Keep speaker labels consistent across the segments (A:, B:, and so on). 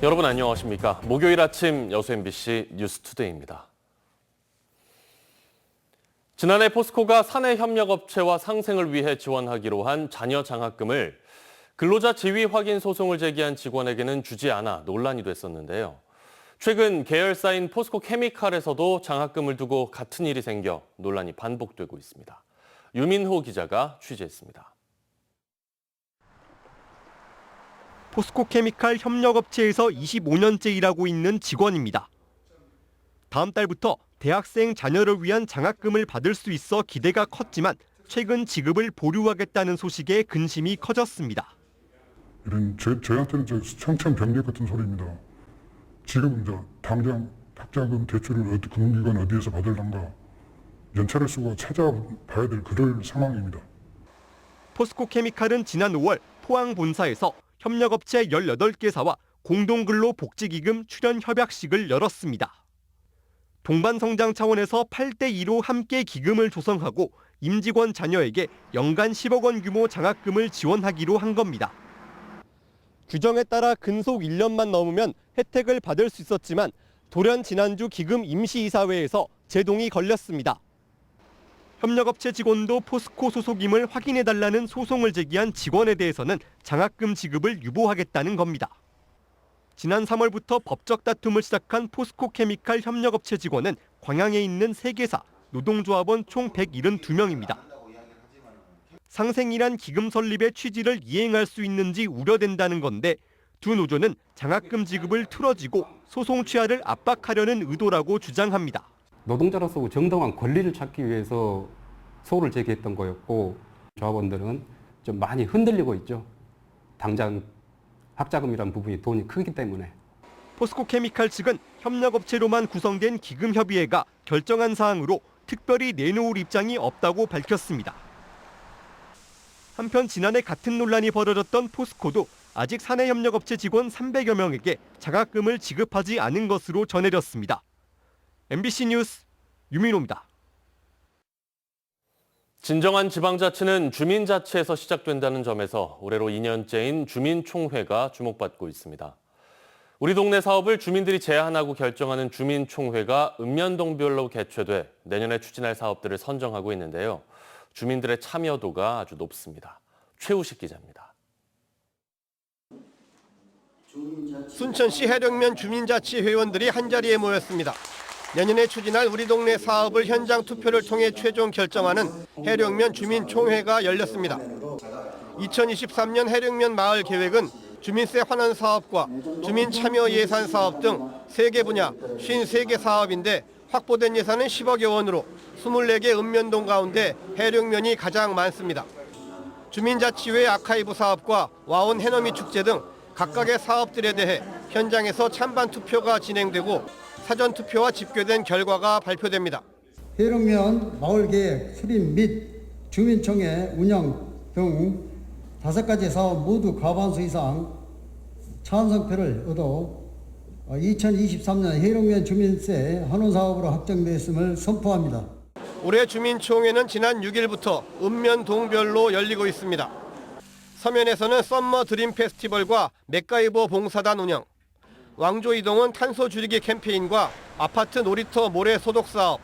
A: 여러분 안녕하십니까? 목요일 아침 여수 MBC 뉴스투데이입니다. 지난해 포스코가 사내협력업체와 상생을 위해 지원하기로 한 자녀 장학금을 근로자 지위 확인 소송을 제기한 직원에게는 주지 않아 논란이 됐었는데요. 최근 계열사인 포스코 케미칼에서도 장학금을 두고 같은 일이 생겨 논란이 반복되고 있습니다. 유민호 기자가 취재했습니다.
B: 포스코 케미칼 협력업체에서 25년째 일하고 있는 직원입니다. 다음 달부터 대학생 자녀를 위한 장학금을 받을 수 있어 기대가 컸지만 최근 지급을 보류하겠다는 소식에 근심이 커졌습니다.
C: 이런 저희한테는 청천벽력 같은 소리입니다. 지금 당장 학자금 대출을 금융기관 어디에서 받을란가 연차를 쓰고 찾아봐야 될 그럴 상황입니다.
B: 포스코 케미칼은 지난 5월 포항 본사에서 협력업체 18개사와 공동근로복지기금 출연 협약식을 열었습니다. 동반성장 차원에서 8대2로 함께 기금을 조성하고 임직원 자녀에게 연간 10억 원 규모 장학금을 지원하기로 한 겁니다. 규정에 따라 근속 1년만 넘으면 혜택을 받을 수 있었지만 돌연 지난주 기금 임시이사회에서 제동이 걸렸습니다. 협력업체 직원도 포스코 소속임을 확인해달라는 소송을 제기한 직원에 대해서는 장학금 지급을 유보하겠다는 겁니다. 지난 3월부터 법적 다툼을 시작한 포스코 케미칼 협력업체 직원은 광양에 있는 3개사, 노동조합원 총 172명입니다. 상생이란 기금 설립의 취지를 이행할 수 있는지 우려된다는 건데 두 노조는 장학금 지급을 틀어지고 소송 취하를 압박하려는 의도라고 주장합니다.
D: 노동자로서 정당한 권리를 찾기 위해서 소를 제기했던 거였고 조합원들은 좀 많이 흔들리고 있죠. 당장 학자금이란 부분이 돈이 크기 때문에.
B: 포스코 케미칼 측은 협력업체로만 구성된 기금협의회가 결정한 사항으로 특별히 내놓을 입장이 없다고 밝혔습니다. 한편 지난해 같은 논란이 벌어졌던 포스코도 아직 사내협력업체 직원 300여 명에게 장학금을 지급하지 않은 것으로 전해졌습니다. MBC 뉴스 유민호입니다.
A: 진정한 지방자치는 주민자치에서 시작된다는 점에서 올해로 2년째인 주민총회가 주목받고 있습니다. 우리 동네 사업을 주민들이 제안하고 결정하는 주민총회가 읍면동별로 개최돼 내년에 추진할 사업들을 선정하고 있는데요. 주민들의 참여도가 아주 높습니다. 최우식 기자입니다.
E: 순천시 해령면 주민자치 회원들이 한자리에 모였습니다. 내년에 추진할 우리 동네 사업을 현장 투표를 통해 최종 결정하는 해령면 주민총회가 열렸습니다. 2023년 해령면 마을 계획은 주민세 환원 사업과 주민 참여 예산 사업 등 3개 분야 53개 사업인데 확보된 예산은 10억여 원으로 24개 읍면동 가운데 해령면이 가장 많습니다. 주민자치회 아카이브 사업과 와온 해넘이 축제 등 각각의 사업들에 대해 현장에서 찬반 투표가 진행되고 사전 투표와 집계된 결과가 발표됩니다.
F: 해령면 마을계획 수립 및 주민총회 운영 등 5가지 사업 모두 과반수 이상 찬성표를 얻어 2023년 해령면 주민세 환원 사업으로 확정됐음을 선포합니다.
E: 올해 주민총회는 지난 6일부터 읍면동별로 열리고 있습니다. 서면에서는 썸머 드림 페스티벌과 맥가이버 봉사단 운영, 왕조 이동은 탄소 줄이기 캠페인과 아파트 놀이터 모래 소독 사업,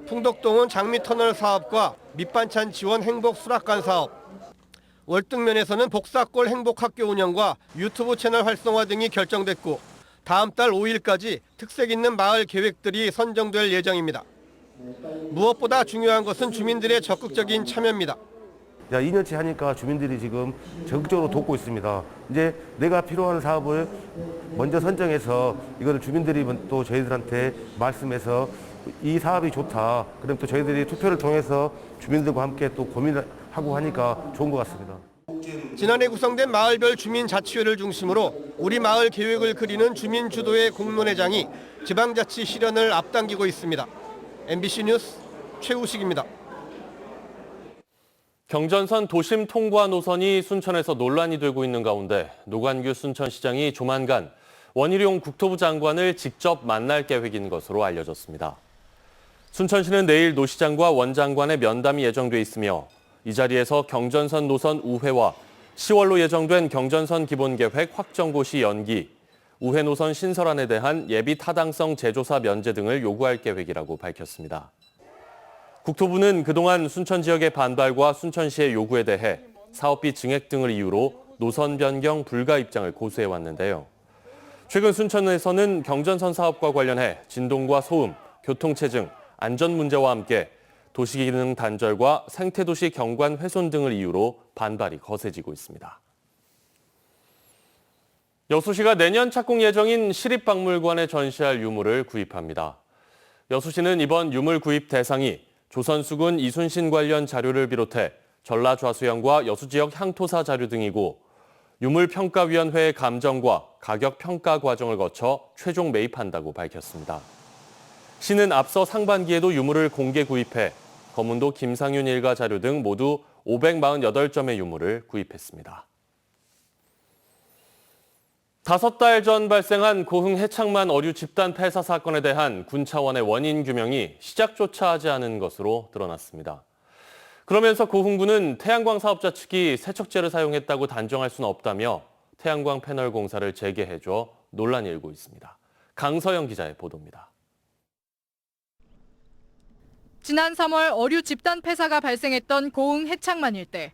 E: 풍덕동은 장미 터널 사업과 밑반찬 지원 행복 수락관 사업, 월등면에서는 복사골 행복학교 운영과 유튜브 채널 활성화 등이 결정됐고 다음 달 5일까지 특색 있는 마을 계획들이 선정될 예정입니다. 무엇보다 중요한 것은 주민들의 적극적인 참여입니다.
G: 2년째 하니까 주민들이 지금 적극적으로 돕고 있습니다. 이제 내가 필요한 사업을 먼저 선정해서 이거를 주민들이 또 저희들한테 말씀해서 이 사업이 좋다. 그럼 또 저희들이 투표를 통해서 주민들과 함께 또 고민하고 하니까 좋은 것 같습니다.
E: 지난해 구성된 마을별 주민자치회를 중심으로 우리 마을 계획을 그리는 주민주도의 공론회장이 지방자치 실현을 앞당기고 있습니다. MBC 뉴스 최우식입니다.
A: 경전선 도심 통과 노선이 순천에서 논란이 되고 있는 가운데 노관규 순천시장이 조만간 원희룡 국토부 장관을 직접 만날 계획인 것으로 알려졌습니다. 순천시는 내일 노 시장과 원 장관의 면담이 예정돼 있으며 이 자리에서 경전선 노선 우회와 10월로 예정된 경전선 기본계획 확정고시 연기, 우회 노선 신설안에 대한 예비 타당성 재조사 면제 등을 요구할 계획이라고 밝혔습니다. 국토부는 그동안 순천 지역의 반발과 순천시의 요구에 대해 사업비 증액 등을 이유로 노선 변경 불가 입장을 고수해왔는데요. 최근 순천에서는 경전선 사업과 관련해 진동과 소음, 교통체증, 안전 문제와 함께 도시기능 단절과 생태도시 경관 훼손 등을 이유로 반발이 거세지고 있습니다. 여수시가 내년 착공 예정인 시립박물관에 전시할 유물을 구입합니다. 여수시는 이번 유물 구입 대상이 조선수군 이순신 관련 자료를 비롯해 전라좌수영과 여수 지역 향토사 자료 등이고 유물평가위원회의 감정과 가격 평가 과정을 거쳐 최종 매입한다고 밝혔습니다. 시는 앞서 상반기에도 유물을 공개 구입해 검문도 김상윤 일가 자료 등 모두 548점의 유물을 구입했습니다. 5달 전 발생한 고흥 해창만 어류 집단 폐사 사건에 대한 군 차원의 원인 규명이 시작조차 하지 않은 것으로 드러났습니다. 그러면서 고흥군은 태양광 사업자 측이 세척제를 사용했다고 단정할 수는 없다며 태양광 패널 공사를 재개해줘 논란이 일고 있습니다. 강서영 기자의 보도입니다.
H: 지난 3월 어류 집단 폐사가 발생했던 고흥 해창만 일대.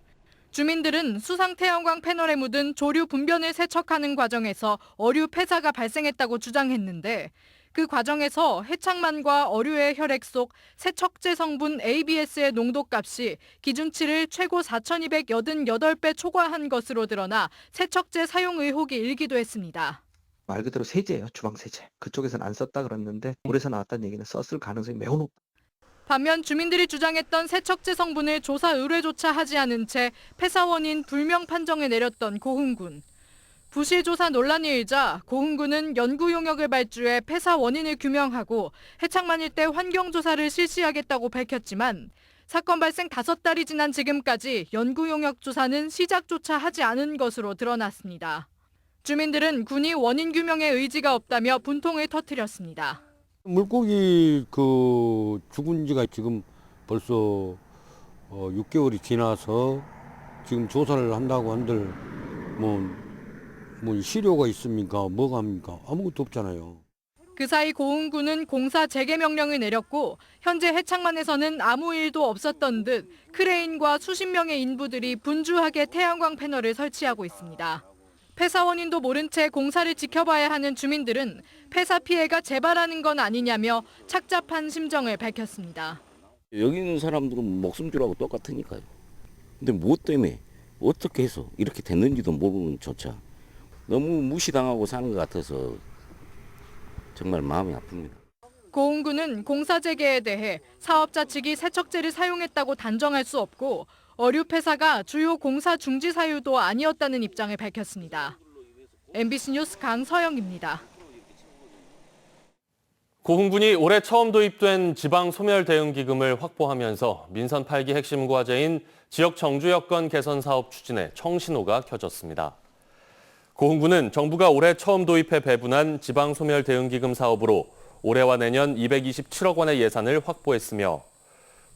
H: 주민들은 수상 태양광 패널에 묻은 조류 분변을 세척하는 과정에서 어류 폐사가 발생했다고 주장했는데 그 과정에서 해창만과 어류의 혈액 속 세척제 성분 ABS의 농도값이 기준치를 최고 4,288배 초과한 것으로 드러나 세척제 사용 의혹이 일기도 했습니다.
I: 말 그대로 세제예요. 주방세제. 그쪽에서는 안 썼다 그랬는데 물에서 나왔다는 얘기는 썼을 가능성이 매우 높다.
H: 반면 주민들이 주장했던 세척제 성분을 조사 의뢰조차 하지 않은 채 폐사 원인 불명 판정을 내렸던 고흥군. 부실 조사 논란이 일자 고흥군은 연구 용역을 발주해 폐사 원인을 규명하고 해창만 일대 환경조사를 실시하겠다고 밝혔지만 사건 발생 5달이 지난 지금까지 연구 용역 조사는 시작조차 하지 않은 것으로 드러났습니다. 주민들은 군이 원인 규명에 의지가 없다며 분통을 터뜨렸습니다.
J: 물고기 죽은 지가 지금 벌써 6개월이 지나서 지금 조사를 한다고 한들 뭐 시료가 있습니까? 뭐가 합니까? 아무것도 없잖아요.
H: 그 사이 고흥군은 공사 재개 명령을 내렸고 현재 해창만에서는 아무 일도 없었던 듯 크레인과 수십 명의 인부들이 분주하게 태양광 패널을 설치하고 있습니다. 폐사 원인도 모른 채 공사를 지켜봐야 하는 주민들은 폐사 피해가 재발하는 건 아니냐며 착잡한 심정을 밝혔습니다.
K: 여기 있는 사람들은 목숨줄하고 똑같으니까요. 근데 무엇 때문에 어떻게 해서 이렇게 됐는지도 모르는 조차 너무 무시당하고 사는 것 같아서 정말 마음이 아픕니다.
H: 고흥군은 공사 재개에 대해 사업자 측이 세척제를 사용했다고 단정할 수 없고 어류 폐사가 주요 공사 중지 사유도 아니었다는 입장을 밝혔습니다. MBC 뉴스 강서영입니다.
A: 고흥군이 올해 처음 도입된 지방소멸대응기금을 확보하면서 민선 8기 핵심 과제인 지역 정주 여건 개선 사업 추진에 청신호가 켜졌습니다. 고흥군은 정부가 올해 처음 도입해 배분한 지방소멸대응기금 사업으로 올해와 내년 227억 원의 예산을 확보했으며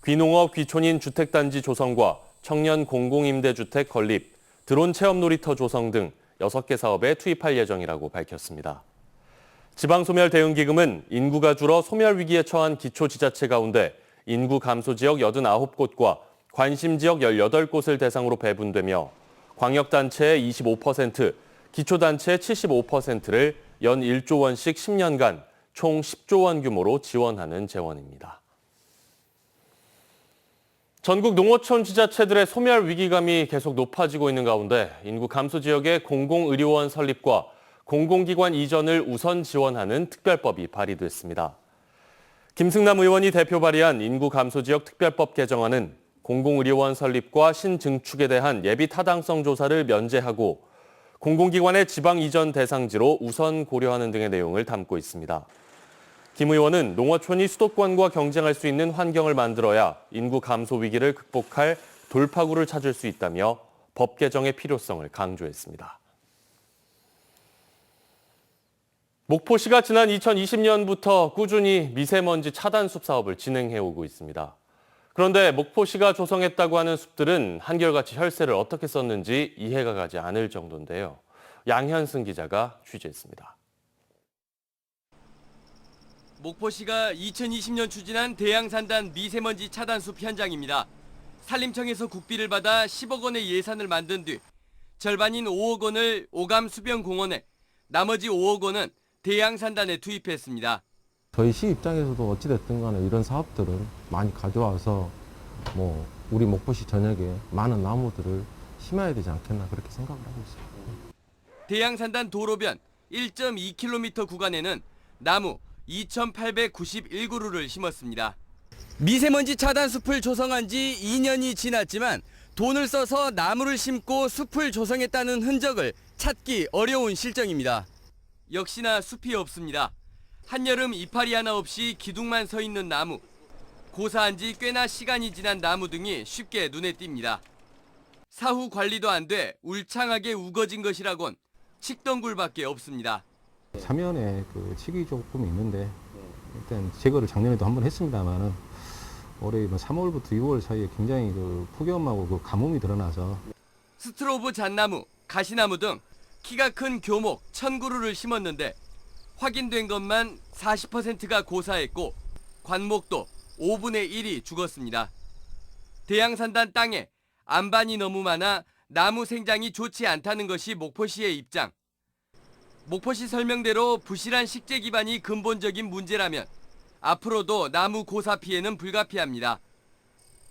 A: 귀농어 귀촌인 주택단지 조성과 청년 공공임대주택 건립, 드론 체험 놀이터 조성 등 6개 사업에 투입할 예정이라고 밝혔습니다. 지방소멸대응기금은 인구가 줄어 소멸 위기에 처한 기초지자체 가운데 인구 감소 지역 89곳과 관심 지역 18곳을 대상으로 배분되며 광역단체의 25%, 기초단체의 75%를 연 1조 원씩 10년간 총 10조 원 규모로 지원하는 재원입니다. 전국 농어촌 지자체들의 소멸 위기감이 계속 높아지고 있는 가운데 인구 감소 지역의 공공의료원 설립과 공공기관 이전을 우선 지원하는 특별법이 발의됐습니다. 김승남 의원이 대표 발의한 인구 감소 지역 특별법 개정안은 공공의료원 설립과 신증축에 대한 예비 타당성 조사를 면제하고 공공기관의 지방 이전 대상지로 우선 고려하는 등의 내용을 담고 있습니다. 김 의원은 농어촌이 수도권과 경쟁할 수 있는 환경을 만들어야 인구 감소 위기를 극복할 돌파구를 찾을 수 있다며 법 개정의 필요성을 강조했습니다. 목포시가 지난 2020년부터 꾸준히 미세먼지 차단 숲 사업을 진행해오고 있습니다. 그런데 목포시가 조성했다고 하는 숲들은 한결같이 혈세를 어떻게 썼는지 이해가 가지 않을 정도인데요. 양현승 기자가 취재했습니다.
L: 목포시가 2020년 추진한 대양산단 미세먼지 차단숲 현장입니다. 산림청에서 국비를 받아 10억 원의 예산을 만든 뒤 절반인 5억 원을 오감 수변공원에, 나머지 5억 원은 대양산단에 투입했습니다.
M: 저희 시 입장에서도 어찌됐든 간에 이런 사업들을 많이 가져와서 우리 목포시 전역에 많은 나무들을 심어야 되지 않겠나 그렇게 생각을 하고 있습니다.
L: 대양산단 도로변 1.2km 구간에는 나무 2,891그루를 심었습니다. 미세먼지 차단 숲을 조성한 지 2년이 지났지만 돈을 써서 나무를 심고 숲을 조성했다는 흔적을 찾기 어려운 실정입니다. 역시나 숲이 없습니다. 한여름 이파리 하나 없이 기둥만 서 있는 나무, 고사한 지 꽤나 시간이 지난 나무 등이 쉽게 눈에 띕니다. 사후 관리도 안 돼 울창하게 우거진 것이라곤 칡덩굴밖에 없습니다.
M: 사면에 칡이 조금 있는데 일단 제거를 작년에도 한번 했습니다만은 올해 3월부터 6월 사이에 굉장히 폭염하고 가뭄이 드러나서
L: 스트로브 잣나무, 가시나무 등 키가 큰 교목 1,000그루를 심었는데 확인된 것만 40%가 고사했고 관목도 5분의 1이 죽었습니다. 대양산단 땅에 안반이 너무 많아 나무 생장이 좋지 않다는 것이 목포시의 입장. 목포시 설명대로 부실한 식재 기반이 근본적인 문제라면 앞으로도 나무 고사 피해는 불가피합니다.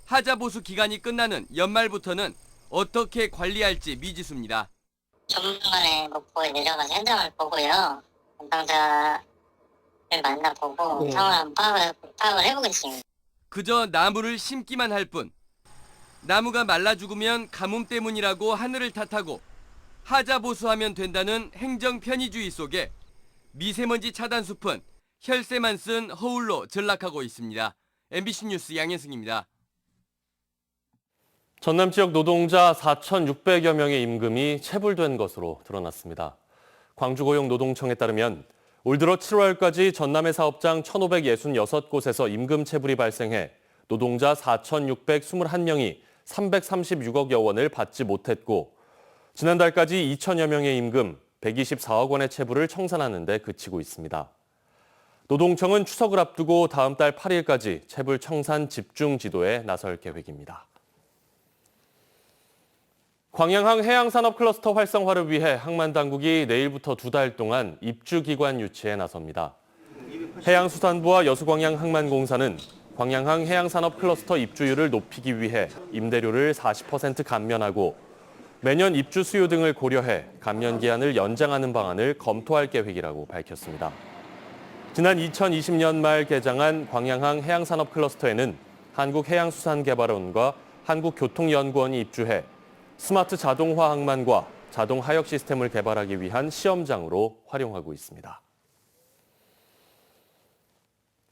L: 하자 보수 기간이 끝나는 연말부터는 어떻게 관리할지 미지수입니다.
N: 조만간에 목포에 내려가서 현장을 보고요. 담당자를 만나보고 상황을 파악을 해보겠습니다.
L: 그저 나무를 심기만 할 뿐. 나무가 말라 죽으면 가뭄 때문이라고 하늘을 탓하고 하자 보수하면 된다는 행정 편의주의 속에 미세먼지 차단 숲은 혈세만 쓴 허울로 전락하고 있습니다. MBC 뉴스 양현승입니다.
A: 전남 지역 노동자 4,600여 명의 임금이 체불된 것으로 드러났습니다. 광주고용노동청에 따르면 올 들어 7월까지 전남의 사업장 1,566곳에서 임금 체불이 발생해 노동자 4,621명이 336억여 원을 받지 못했고 지난달까지 2천여 명의 임금 124억 원의 체불을 청산하는 데 그치고 있습니다. 노동청은 추석을 앞두고 다음 달 8일까지 체불 청산 집중 지도에 나설 계획입니다. 광양항 해양산업 클러스터 활성화를 위해 항만당국이 내일부터 2달 동안 입주기관 유치에 나섭니다. 해양수산부와 여수광양항만공사는 광양항 해양산업 클러스터 입주율을 높이기 위해 임대료를 40% 감면하고 매년 입주 수요 등을 고려해 감면 기한을 연장하는 방안을 검토할 계획이라고 밝혔습니다. 지난 2020년 말 개장한 광양항 해양산업 클러스터에는 한국해양수산개발원과 한국교통연구원이 입주해 스마트 자동화 항만과 자동 하역 시스템을 개발하기 위한 시험장으로 활용하고 있습니다.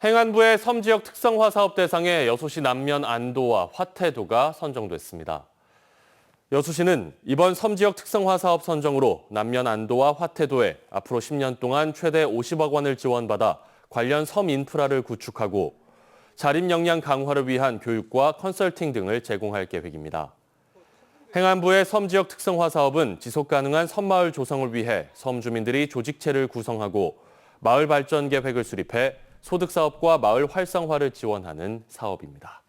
A: 행안부의 섬지역 특성화 사업 대상에 여수시 남면 안도와 화태도가 선정됐습니다. 여수시는 이번 섬지역 특성화 사업 선정으로 남면 안도와 화태도에 앞으로 10년 동안 최대 50억 원을 지원받아 관련 섬 인프라를 구축하고 자립 역량 강화를 위한 교육과 컨설팅 등을 제공할 계획입니다. 행안부의 섬지역 특성화 사업은 지속 가능한 섬마을 조성을 위해 섬 주민들이 조직체를 구성하고 마을 발전 계획을 수립해 소득 사업과 마을 활성화를 지원하는 사업입니다.